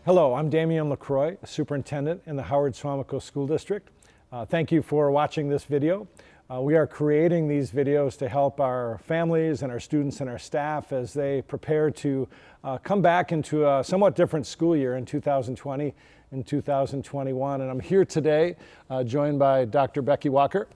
Hello, I'm Damian LaCroix, Superintendent in the Howard-Suamico School District. Thank you for watching this video. We are creating these videos to help our families and our students and our staff as they prepare to come back into a somewhat different school year in 2020 and 2021. And I'm here today joined by Dr. Becky Walker.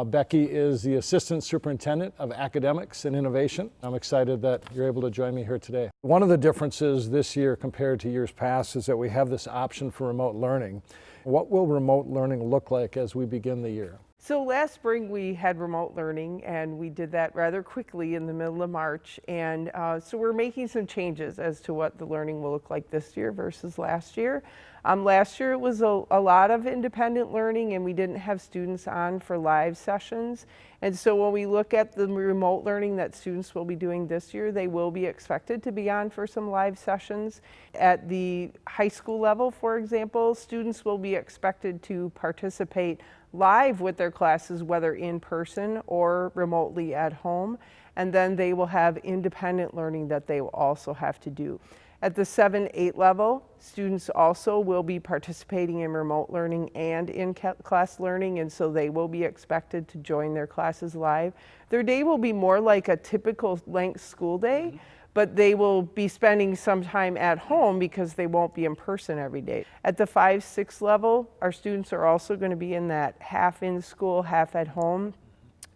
Becky is the Assistant Superintendent of Academics and Innovation. I'm excited that you're able to join me here today. One of the differences this year compared to years past is that we have this option for remote learning. What will remote learning look like as we begin the year? So last spring we had remote learning, and we did that rather quickly in the middle of March. And so we're making some changes as to what the learning will look like this year versus last year. Last year it was a lot of independent learning, and we didn't have students on for live sessions. And so when we look at the remote learning that students will be doing this year, they will be expected to be on for some live sessions. At the high school level, for example, students will be expected to participate live with their classes, whether in person or remotely at home. And then they will have independent learning that they will also have to do. At the 7-8 level, students also will be participating in remote learning and in-class learning, and so they will be expected to join their classes live. Their day will be more like a typical length school day, but they will be spending some time at home because they won't be in person every day. At the 5-6 level, our students are also going to be in that half in school, half at home.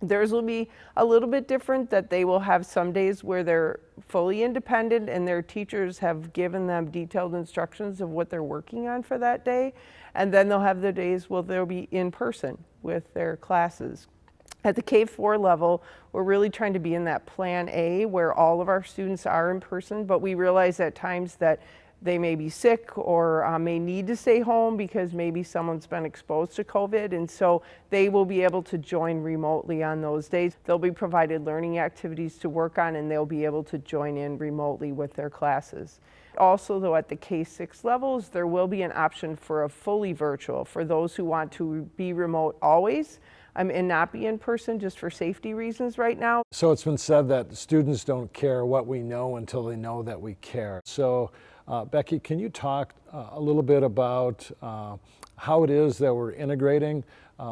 Theirs will be a little bit different, that they will have some days where they're fully independent and their teachers have given them detailed instructions of what they're working on for that day. And then they'll have the days where they'll be in person with their classes. At the K-4 level, we're really trying to be in that plan A where all of our students are in person, but we realize at times that they may be sick or may need to stay home because maybe someone's been exposed to COVID, and so they will be able to join remotely on those days. They'll be provided learning activities to work on, and they'll be able to join in remotely with their classes. Also, though, at the K-6 levels, there will be an option for a fully virtual for those who want to be remote always and not be in person just for safety reasons right now. So it's been said that students don't care what we know until they know that we care. So Becky, can you talk a little bit about how it is that we're integrating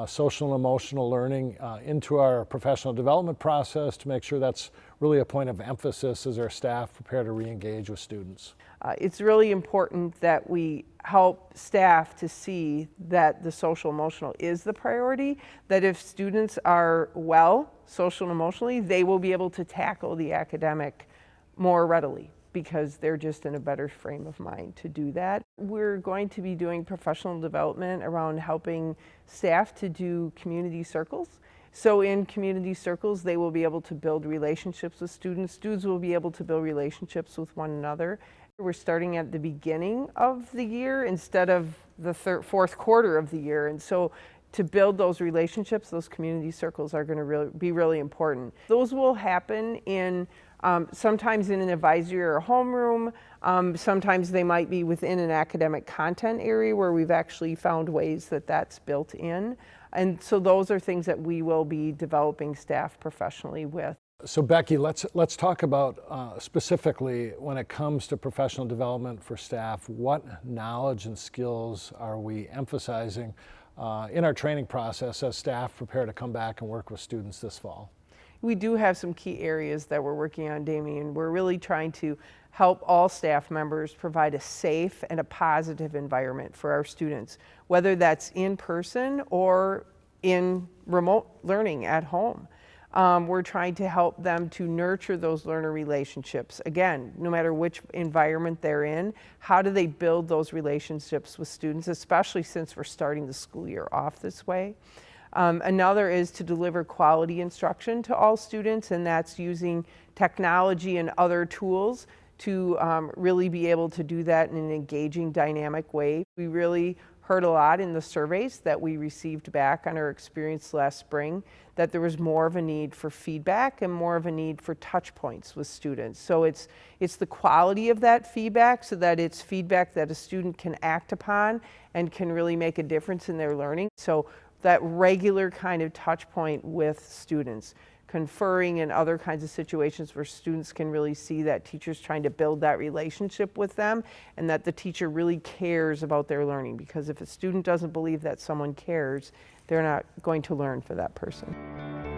social and emotional learning into our professional development process to make sure that's really a point of emphasis as our staff prepare to re-engage with students? It's really important that we help staff to see that the social emotional is the priority, that if students are well, social and emotionally, they will be able to tackle the academic more readily, because they're just in a better frame of mind to do that. We're going to be doing professional development around helping staff to do community circles. So in community circles, they will be able to build relationships with students. Students will be able to build relationships with one another. We're starting at the beginning of the year instead of the fourth quarter of the year. And so to build those relationships, those community circles are going to be really important. Those will happen in sometimes in an advisory or a homeroom. Sometimes they might be within an academic content area where we've actually found ways that that's built in. And so those are things that we will be developing staff professionally with. So Becky, let's talk about specifically when it comes to professional development for staff, what knowledge and skills are we emphasizing in our training process as staff prepare to come back and work with students this fall? We do have some key areas that we're working on, Damian. We're really trying to help all staff members provide a safe and a positive environment for our students, whether that's in person or in remote learning at home. We're trying to help them to nurture those learner relationships. Again, no matter which environment they're in, how do they build those relationships with students, especially since we're starting the school year off this way. Another is to deliver quality instruction to all students, and that's using technology and other tools to really be able to do that in an engaging, dynamic way. We really heard a lot in the surveys that we received back on our experience last spring that there was more of a need for feedback and more of a need for touch points with students. So it's the quality of that feedback, so that it's feedback that a student can act upon and can really make a difference in their learning. So that regular kind of touch point with students. conferring and other kinds of situations where students can really see that teacher's trying to build that relationship with them and that the teacher really cares about their learning. Because if a student doesn't believe that someone cares, they're not going to learn for that person.